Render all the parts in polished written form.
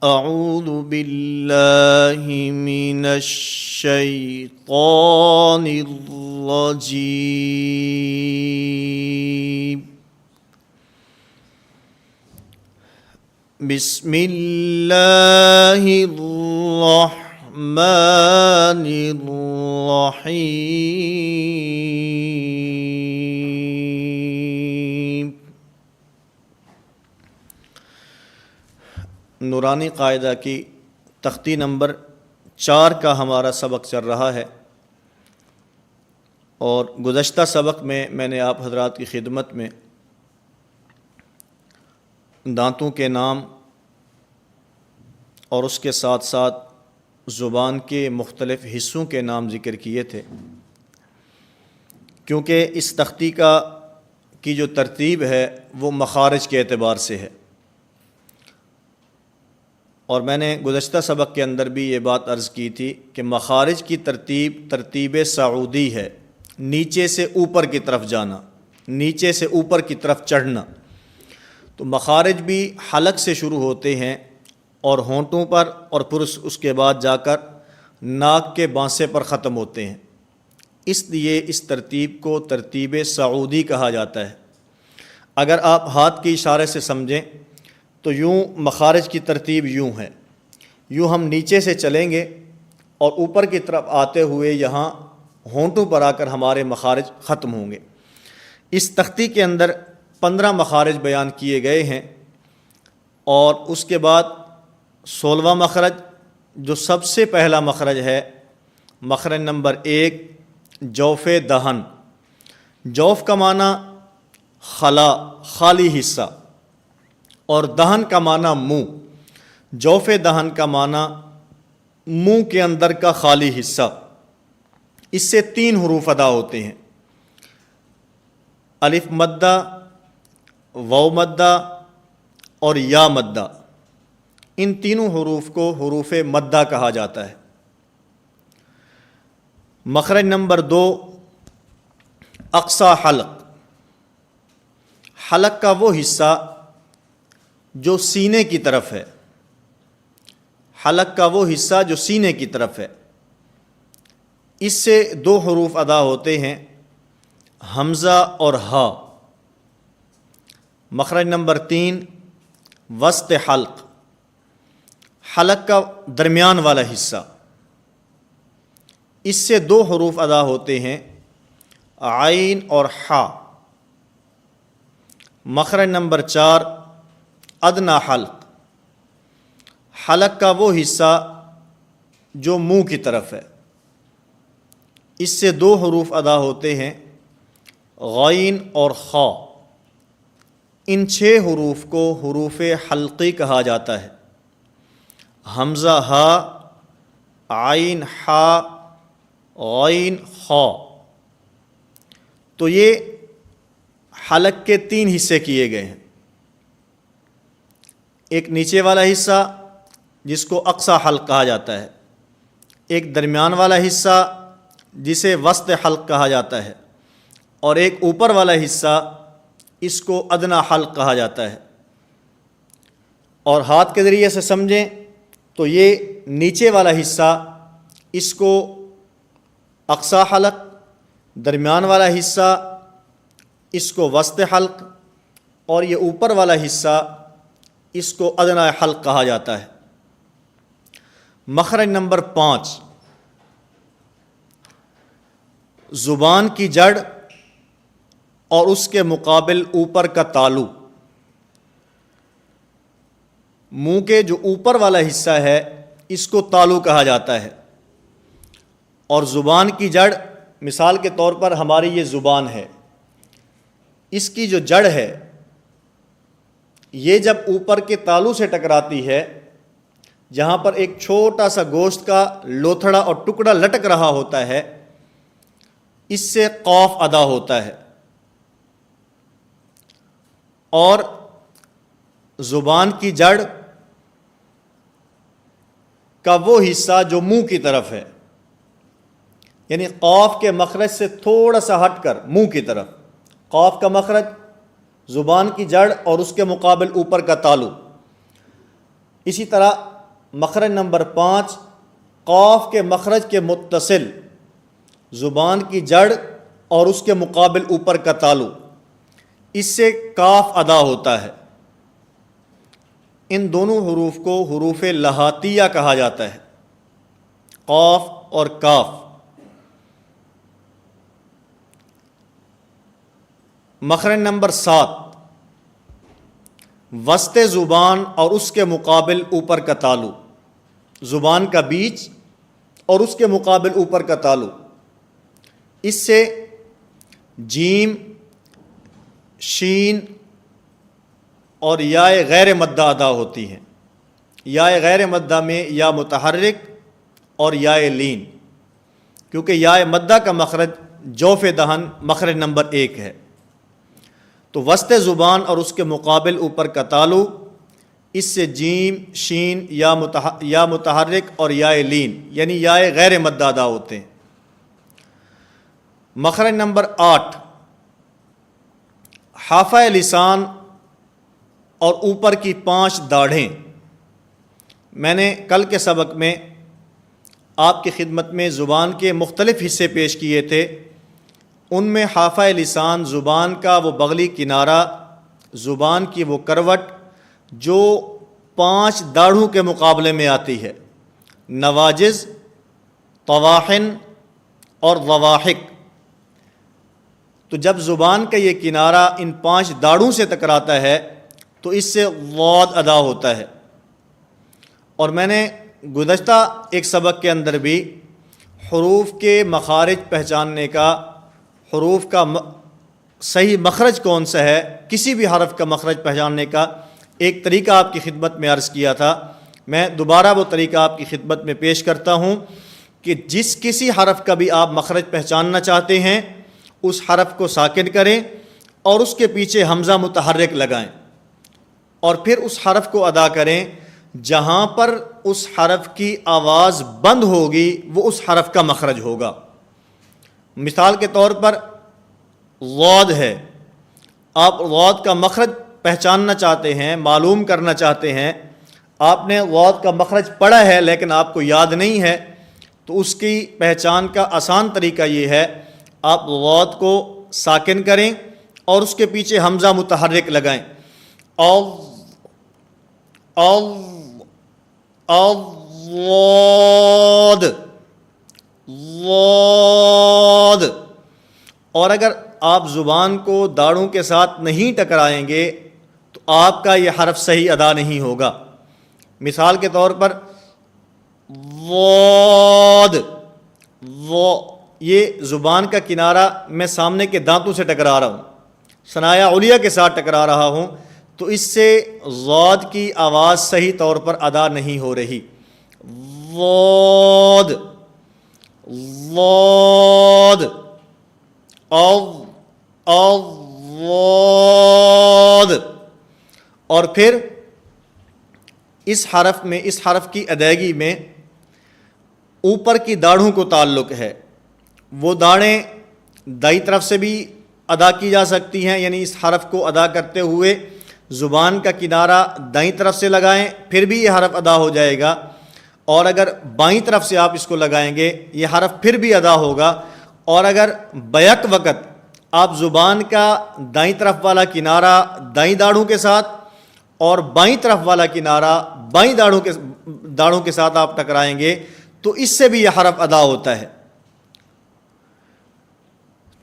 اعوذ باللہ من الشیطان الرجیم بسم اللہ الرحمن الرحیم۔ نورانی قاعدہ کی تختی نمبر 4 کا ہمارا سبق چل رہا ہے، اور گزشتہ سبق میں نے آپ حضرات کی خدمت میں دانتوں کے نام اور اس کے ساتھ ساتھ زبان کے مختلف حصوں کے نام ذکر کیے تھے، کیونکہ اس تختی کی جو ترتیب ہے وہ مخارج کے اعتبار سے ہے، اور میں نے گزشتہ سبق کے اندر بھی یہ بات عرض کی تھی کہ مخارج کی ترتیب صعودی ہے، نیچے سے اوپر کی طرف جانا، نیچے سے اوپر کی طرف چڑھنا۔ تو مخارج بھی حلق سے شروع ہوتے ہیں اور ہونٹوں پر، اور پھر اس کے بعد جا کر ناک کے بانسے پر ختم ہوتے ہیں، اس لیے اس ترتیب کو ترتیب صعودی کہا جاتا ہے۔ اگر آپ ہاتھ کے اشارے سے سمجھیں تو یوں مخارج کی ترتیب یوں ہے، یوں ہم نیچے سے چلیں گے اور اوپر کی طرف آتے ہوئے یہاں ہونٹوں پر آ کر ہمارے مخارج ختم ہوں گے۔ اس تختی کے اندر 15 مخارج بیان کیے گئے ہیں، اور اس کے بعد 16واں مخرج جو سب سے پہلا مخرج ہے، مخرج نمبر 1 جوف دہن۔ جوف کا معنی خالی حصہ، اور دہن کا معنی منہ۔ جوف دہن کا معنی منہ کے اندر کا خالی حصہ۔ اس سے 3 حروف ادا ہوتے ہیں، الف مدہ، واو مدہ اور یا مدہ۔ ان تینوں حروف کو حروف مدہ کہا جاتا ہے۔ مخرج نمبر 2 اقصی حلق۔ حلق کا وہ حصہ جو سینے کی طرف ہے، حلق کا وہ حصہ جو سینے کی طرف ہے۔ اس سے 2 حروف ادا ہوتے ہیں، حمزہ اور ہا۔ مخرج نمبر 3 وسط حلق۔ حلق کا درمیان والا حصہ، اس سے 2 حروف ادا ہوتے ہیں، عین اور حا۔ مخرج نمبر 4 ادنی حلق۔ حلق کا وہ حصہ جو منہ کی طرف ہے، اس سے 2 حروف ادا ہوتے ہیں، غین اور خا۔ ان 6 حروف کو حروف حلقی کہا جاتا ہے، حمزہ ہا، عین حا، غین خا۔ تو یہ حلق کے 3 حصے کیے گئے ہیں، ایک نیچے والا حصہ جس کو اقصی حلق کہا جاتا ہے، ایک درمیان والا حصہ جسے وسط حلق کہا جاتا ہے، اور ایک اوپر والا حصہ اس کو ادنی حلق کہا جاتا ہے۔ اور ہاتھ کے ذریعے سے سمجھیں تو یہ نیچے والا حصہ، اس کو اقصی حلق، درمیان والا حصہ اس کو وسط حلق، اور یہ اوپر والا حصہ اس کو ادنی حلق کہا جاتا ہے۔ مخرج نمبر 5 زبان کی جڑ اور اس کے مقابل اوپر کا تالو۔ منہ کے جو اوپر والا حصہ ہے اس کو تالو کہا جاتا ہے، اور زبان کی جڑ، مثال کے طور پر ہماری یہ زبان ہے، اس کی جو جڑ ہے یہ جب اوپر کے تالو سے ٹکراتی ہے، جہاں پر ایک چھوٹا سا گوشت کا لوتھڑا اور ٹکڑا لٹک رہا ہوتا ہے، اس سے قاف ادا ہوتا ہے۔ اور زبان کی جڑ کا وہ حصہ جو منہ کی طرف ہے، یعنی قاف کے مخرج سے تھوڑا سا ہٹ کر منہ کی طرف، قاف کا مخرج، زبان کی جڑ اور اس کے مقابل اوپر کا تالو۔ اسی طرح مخرج نمبر 5، قاف کے مخرج کے متصل زبان کی جڑ اور اس کے مقابل اوپر کا تالو، اس سے کاف ادا ہوتا ہے۔ ان دونوں حروف کو حروف لہاتیہ کہا جاتا ہے، قاف اور کاف۔ مخرج نمبر 7، وسط زبان اور اس کے مقابل اوپر کا تالو، زبان کا بیچ اور اس کے مقابل اوپر کا تالو، اس سے جیم، شین اور یائے غیر مدہ ادا ہوتی ہیں۔ یائے غیر مدہ میں یا متحرک اور یائے لین، کیونکہ یائے مدہ کا مخرج جوف دہن مخرج نمبر 1 ہے، تو وسط زبان اور اس کے مقابل اوپر کا تالو، اس سے جیم، شین یا متحرک اور یائے لین یعنی یائے غیر مدہ ادا ہوتے ہیں۔ مخرج نمبر 8، حافہ لسان اور اوپر کی 5 داڑھیں۔ میں نے کل کے سبق میں آپ کی خدمت میں زبان کے مختلف حصے پیش کیے تھے، ان میں حافہ لسان زبان کا وہ بغلی کنارہ، زبان کی وہ کروٹ جو 5 داڑھوں کے مقابلے میں آتی ہے، نواجز، طواحن اور ضواحک۔ تو جب زبان کا یہ کنارہ ان 5 داڑھوں سے ٹکراتا ہے تو اس سے ضاد ادا ہوتا ہے۔ اور میں نے گزشتہ ایک سبق کے اندر بھی حروف کے مخارج پہچاننے کا، حروف کا صحیح مخرج کون سا ہے، کسی بھی حرف کا مخرج پہچاننے کا ایک طریقہ آپ کی خدمت میں عرض کیا تھا۔ میں دوبارہ وہ طریقہ آپ کی خدمت میں پیش کرتا ہوں کہ جس کسی حرف کا بھی آپ مخرج پہچاننا چاہتے ہیں اس حرف کو ساکن کریں اور اس کے پیچھے حمزہ متحرک لگائیں، اور پھر اس حرف کو ادا کریں جہاں پر اس حرف کی آواز بند ہوگی وہ اس حرف کا مخرج ہوگا۔ مثال کے طور پر ضاد ہے، آپ ضاد کا مخرج پہچاننا چاہتے ہیں، معلوم کرنا چاہتے ہیں، آپ نے ضاد کا مخرج پڑھا ہے لیکن آپ کو یاد نہیں ہے، تو اس کی پہچان کا آسان طریقہ یہ ہے، آپ ضاد کو ساکن کریں اور اس کے پیچھے حمزہ متحرک لگائیں، ضاد۔ اور اگر آپ زبان کو داڑھوں کے ساتھ نہیں ٹکرائیں گے تو آپ کا یہ حرف صحیح ادا نہیں ہوگا۔ مثال کے طور پر ضاد، یہ زبان کا کنارہ میں سامنے کے دانتوں سے ٹکرا رہا ہوں، ثنایا علیہ کے ساتھ ٹکرا رہا ہوں، تو اس سے ضاد کی آواز صحیح طور پر ادا نہیں ہو رہی۔ ضاد، ضاد، ضاد۔ اور پھر اس حرف کی ادائیگی میں اوپر کی داڑھوں کو تعلق ہے، وہ داڑھیں دائیں طرف سے بھی ادا کی جا سکتی ہیں، یعنی اس حرف کو ادا کرتے ہوئے زبان کا کنارہ دائیں طرف سے لگائیں پھر بھی یہ حرف ادا ہو جائے گا، اور اگر بائیں طرف سے آپ اس کو لگائیں گے یہ حرف پھر بھی ادا ہوگا، اور اگر بیک وقت آپ زبان کا دائیں طرف والا کنارہ دائیں داڑھوں کے ساتھ اور بائیں طرف والا کنارہ بائیں داڑھوں کے ساتھ آپ ٹکرائیں گے تو اس سے بھی یہ حرف ادا ہوتا ہے۔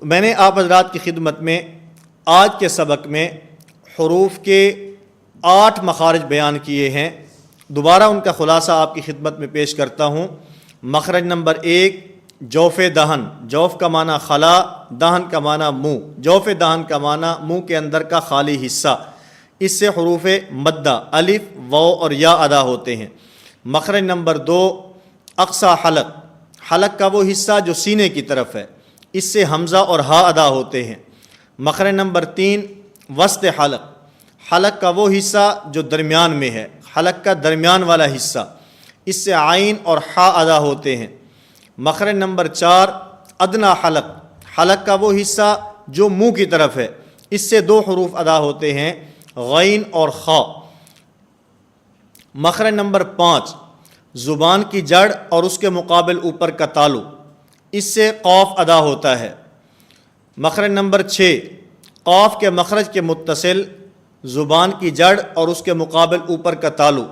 میں نے آپ حضرات کی خدمت میں آج کے سبق میں حروف کے 8 مخارج بیان کیے ہیں، دوبارہ ان کا خلاصہ آپ کی خدمت میں پیش کرتا ہوں۔ مخرج نمبر 1 جوف دہن، جوف کا معنی خلا، دہن کا معنی منہ، جوف دہن کا معنی منہ کے اندر کا خالی حصہ، اس سے حروف مدہ الف، واو اور یا ادا ہوتے ہیں۔ مخرج نمبر 2 اقصی حلق، حلق کا وہ حصہ جو سینے کی طرف ہے، اس سے حمزہ اور ہا ادا ہوتے ہیں۔ مخرج نمبر 3 وسط حلق، حلق کا وہ حصہ جو درمیان میں ہے، حلق کا درمیان والا حصہ، اس سے عین اور ہا ادا ہوتے ہیں۔ مخرج نمبر 4 ادنا حلق، حلق کا وہ حصہ جو منہ کی طرف ہے، اس سے 2 حروف ادا ہوتے ہیں، غین اور خا۔ مخرج نمبر 5 زبان کی جڑ اور اس کے مقابل اوپر کا تالو، اس سے قاف ادا ہوتا ہے۔ مخرج نمبر 6، قاف کے مخرج کے متصل زبان کی جڑ اور اس کے مقابل اوپر کا تالو،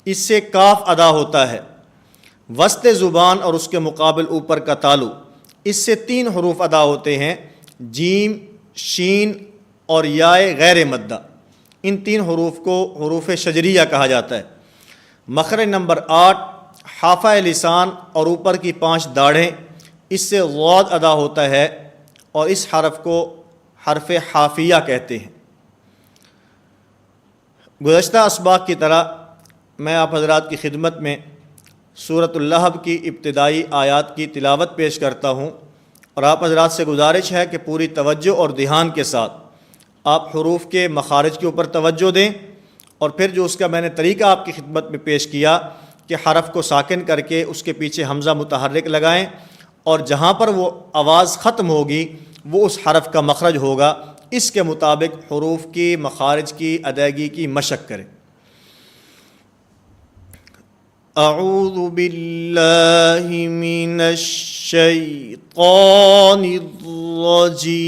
اس سے کاف ادا ہوتا ہے۔ وسط زبان اور اس کے مقابل اوپر کا تالو، اس سے 3 حروف ادا ہوتے ہیں، جیم، شین اور یائے غیر مدہ۔ ان 3 حروف کو حروف شجریہ کہا جاتا ہے۔ مخرج نمبر 8، حافہ لسان اور اوپر کی 5 داڑھیں، اس سے غاد ادا ہوتا ہے اور اس حرف کو حرف حافیہ کہتے ہیں۔ گزشتہ اسباق کی طرح میں آپ حضرات کی خدمت میں سورۃ اللہب کی ابتدائی آیات کی تلاوت پیش کرتا ہوں، اور آپ حضرات سے گزارش ہے کہ پوری توجہ اور دھیان کے ساتھ آپ حروف کے مخارج کے اوپر توجہ دیں، اور پھر جو اس کا میں نے طریقہ آپ کی خدمت میں پیش کیا کہ حرف کو ساکن کر کے اس کے پیچھے حمزہ متحرک لگائیں، اور جہاں پر وہ آواز ختم ہوگی وہ اس حرف کا مخرج ہوگا، اس کے مطابق حروف کی مخارج کی ادائیگی کی مشق کریں۔ اعوذ باللہ من الشیطان الرجیم،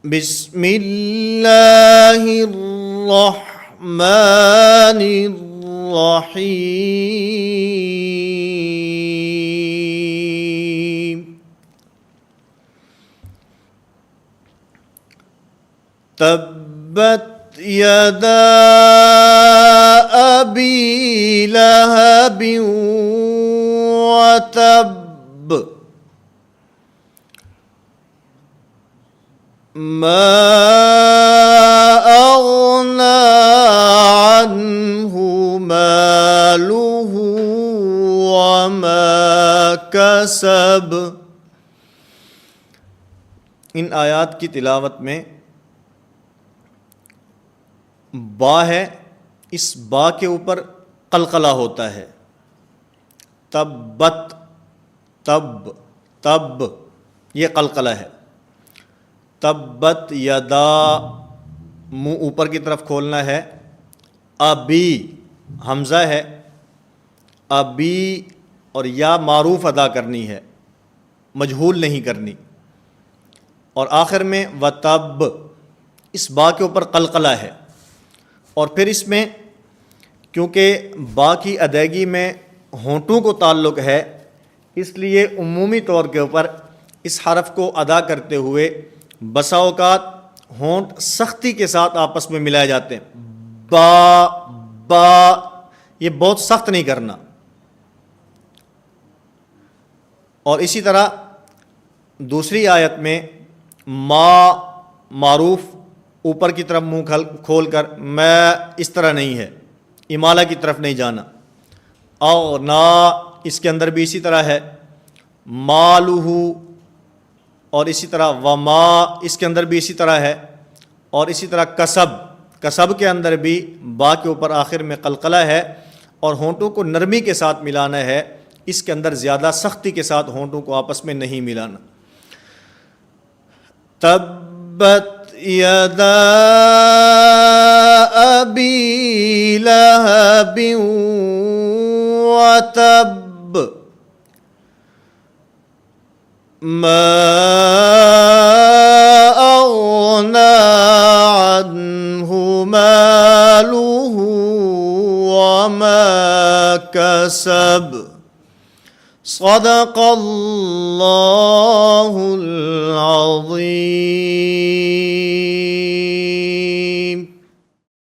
بسم اللہ الرحمن الرحیم، تبت یدا ابی لہب وتب، ما اغنى عنه ماله وما كسب۔ ان آیات کی تلاوت میں با ہے، اس با کے اوپر قلقلہ ہوتا ہے، تبت، تب، تب، یہ قلقلہ ہے۔ تبت یدا، منہ اوپر کی طرف کھولنا ہے، ابی حمزہ ہے، ابی اور یا معروف ادا کرنی ہے، مجہول نہیں کرنی، اور آخر میں وتب، اس با کے اوپر قلقلہ ہے۔ اور پھر اس میں کیونکہ با کی ادائیگی میں ہونٹوں کو تعلق ہے، اس لیے عمومی طور کے اوپر اس حرف کو ادا کرتے ہوئے بسا اوقات ہونٹ سختی کے ساتھ آپس میں ملائے جاتے ہیں، با با، یہ بہت سخت نہیں کرنا۔ اور اسی طرح دوسری آیت میں ما معروف اوپر کی طرف منہ کھول کر، میں اس طرح نہیں ہے، امالہ کی طرف نہیں جانا۔ او نا، اس کے اندر بھی اسی طرح ہے، مالہ، اور اسی طرح وما، اس کے اندر بھی اسی طرح ہے، اور اسی طرح کسب، کسب کے اندر بھی با کے اوپر آخر میں قلقلہ ہے، اور ہونٹوں کو نرمی کے ساتھ ملانا ہے، اس کے اندر زیادہ سختی کے ساتھ ہونٹوں کو آپس میں نہیں ملانا۔ تبت یدا ابی لہب وتب، ما اغنى عنه ماله وما كسب، صدق اللہ العظیم۔